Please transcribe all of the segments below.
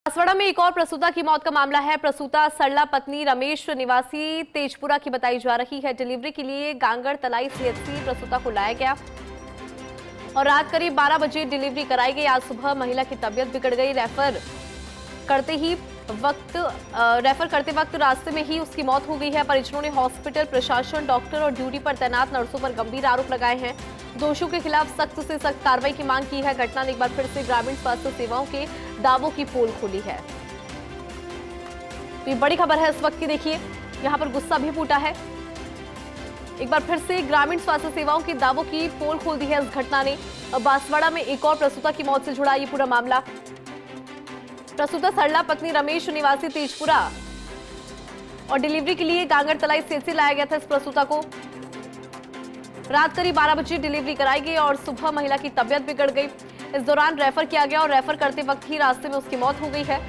बांसवाड़ा में एक और प्रसूता की मौत का मामला है। प्रसूता सरला पत्नी रमेश निवासी तेजपुरा की बताई जा रही है। डिलीवरी के लिए गांगड़ तलाई सीएचसी प्रसूता को लाया गया और रात करीब 12 बजे डिलीवरी कराई गई। आज सुबह महिला की तबीयत बिगड़ गई। रेफर करते वक्त रास्ते में ही उसकी मौत हो गई है। परिजनों ने हॉस्पिटल प्रशासन, डॉक्टर और ड्यूटी पर तैनात नर्सों पर गंभीर आरोप लगाए हैं। दोषियों के खिलाफ सख्त से सख्त कार्रवाई की मांग की है। घटना ने एक बार फिर से ग्रामीण स्वास्थ्य सेवाओं के दावों की पोल खोली है। तो ये बड़ी खबर है इस वक्त की। देखिए यहां पर गुस्सा भी फूटा है। एक बार फिर से ग्रामीण स्वास्थ्य सेवाओं के दावों की पोल खोल दी है इस घटना ने। बांसवाड़ा में एक और प्रसूता की मौत से जुड़ा ये पूरा मामला। प्रसूता सरला पत्नी रमेश निवासी तेजपुरा और डिलीवरी के लिए गांगड़ तलाई सीएचसी लाया गया था। इस प्रसूता को रात करीब 12 बजे डिलीवरी कराई गई और सुबह महिला की तबीयत बिगड़ गई। इस दौरान रेफर किया गया और रेफर करते वक्त ही रास्ते में उसकी मौत हो गई है।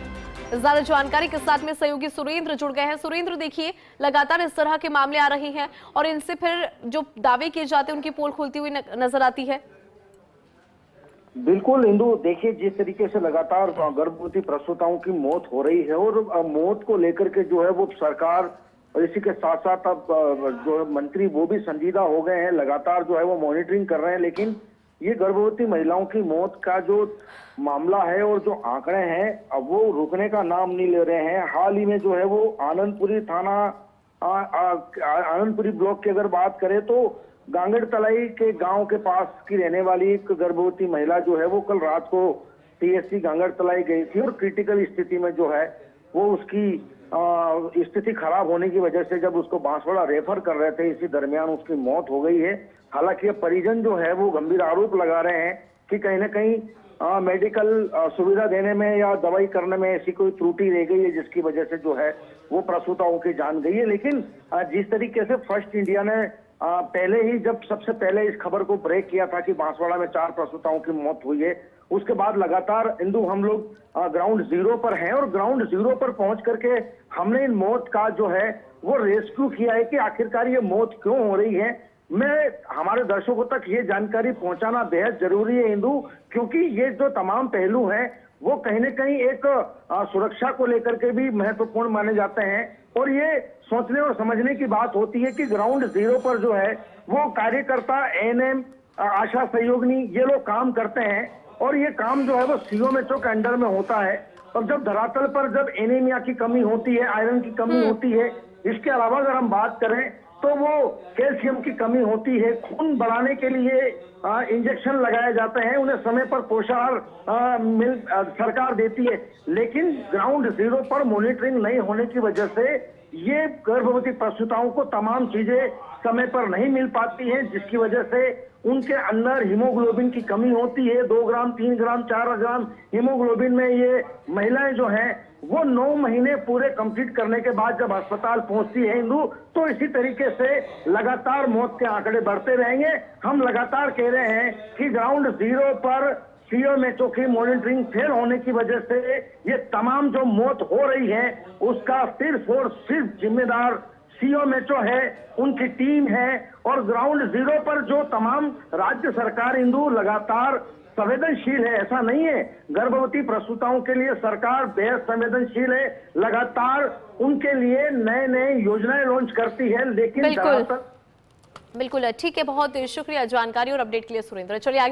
ज्यादा जानकारी के साथ में सहयोगी सुरेंद्र जुड़ गए हैं। सुरेंद्र, देखिए लगातार इस तरह के मामले आ रहे हैं और इनसे फिर जो दावे किए जाते हैं उनकी पोल खुलती हुई नजर आती है। बिल्कुल इंदु, देखिए जिस तरीके से लगातार गर्भवती प्रसूताओं की मौत हो रही है और मौत को लेकर के जो है वो सरकार और इसी के साथ साथ अब जो मंत्री वो भी संजीदा हो गए हैं, लगातार जो है वो मॉनिटरिंग कर रहे हैं। लेकिन ये गर्भवती महिलाओं की मौत का जो मामला है और जो आंकड़े हैं अब वो रुकने का नाम नहीं ले रहे हैं। हाल ही में जो है वो आनंदपुरी थाना आनंदपुरी ब्लॉक की अगर बात करें तो गांगड़ तलाई के गांव के पास की रहने वाली एक गर्भवती महिला जो है वो कल रात को सीएचसी गांगड़ तलाई गई थी और क्रिटिकल स्थिति में जो है वो उसकी स्थिति खराब होने की वजह से जब उसको बांसवाड़ा रेफर कर रहे थे, इसी दरमियान उसकी मौत हो गई है। हालांकि परिजन जो है वो गंभीर आरोप लगा रहे हैं कि कहीं ना कहीं मेडिकल सुविधा देने में या दवाई करने में ऐसी कोई त्रुटि रह गई है जिसकी वजह से जो है वो प्रसूताओं की जान गई है। लेकिन जिस तरीके से फर्स्ट इंडिया ने पहले ही जब सबसे पहले इस खबर को ब्रेक किया था कि बांसवाड़ा में 4 प्रसूताओं की मौत हुई है, उसके बाद लगातार इंदु हम लोग ग्राउंड जीरो पर हैं और ग्राउंड जीरो पर पहुंच करके हमने इन मौत का जो है वो रेस्क्यू किया है कि आखिरकार ये मौत क्यों हो रही है। मैं हमारे दर्शकों तक ये जानकारी पहुंचाना बेहद जरूरी है इंदु, क्योंकि ये जो तमाम पहलू हैं वो कहीं न कहीं एक सुरक्षा को लेकर के भी महत्वपूर्ण माने जाते हैं और ये सोचने और समझने की बात होती है कि ग्राउंड जीरो पर जो है वो कार्यकर्ता, एएनएम, आशा सहयोगिनी ये लोग काम करते हैं और ये काम जो है वो सीओएमएचओ के अंडर में होता है। और जब धरातल पर जब एनीमिया की कमी होती है, आयरन की कमी होती है, इसके अलावा अगर हम बात करें तो वो कैल्शियम की कमी होती है, खून बढ़ाने के लिए इंजेक्शन लगाए जाते हैं, उन्हें समय पर पोषाहार सरकार देती है। लेकिन ग्राउंड जीरो पर मॉनिटरिंग नहीं होने की वजह से ये गर्भवती प्रसूताओं को तमाम चीजें समय पर नहीं मिल पाती हैं, जिसकी वजह से उनके अंदर हीमोग्लोबिन की कमी होती है। 2 ग्राम, 3 ग्राम, 4 ग्राम हीमोग्लोबिन में ये महिलाएं जो हैं वो 9 महीने पूरे कंप्लीट करने के बाद जब अस्पताल पहुंचती है इंदु, तो इसी तरीके से लगातार मौत के आंकड़े बढ़ते रहेंगे। हम लगातार कह रहे हैं कि ग्राउंड जीरो पर सीओएमएचओ की मॉनिटरिंग फेल होने की वजह से ये तमाम जो मौत हो रही है उसका सिर्फ और सिर्फ जिम्मेदार सीओएमएचओ है, उनकी टीम है। और ग्राउंड जीरो पर जो तमाम राज्य सरकार इंदु लगातार संवेदनशील है, ऐसा नहीं है। गर्भवती प्रसूताओं के लिए सरकार बेहद संवेदनशील है, लगातार उनके लिए नए नए योजनाएं लॉन्च करती है। लेकिन बिल्कुल ठीक है, बहुत शुक्रिया जानकारी और अपडेट के लिए सुरेंद्र। चलिए आगे।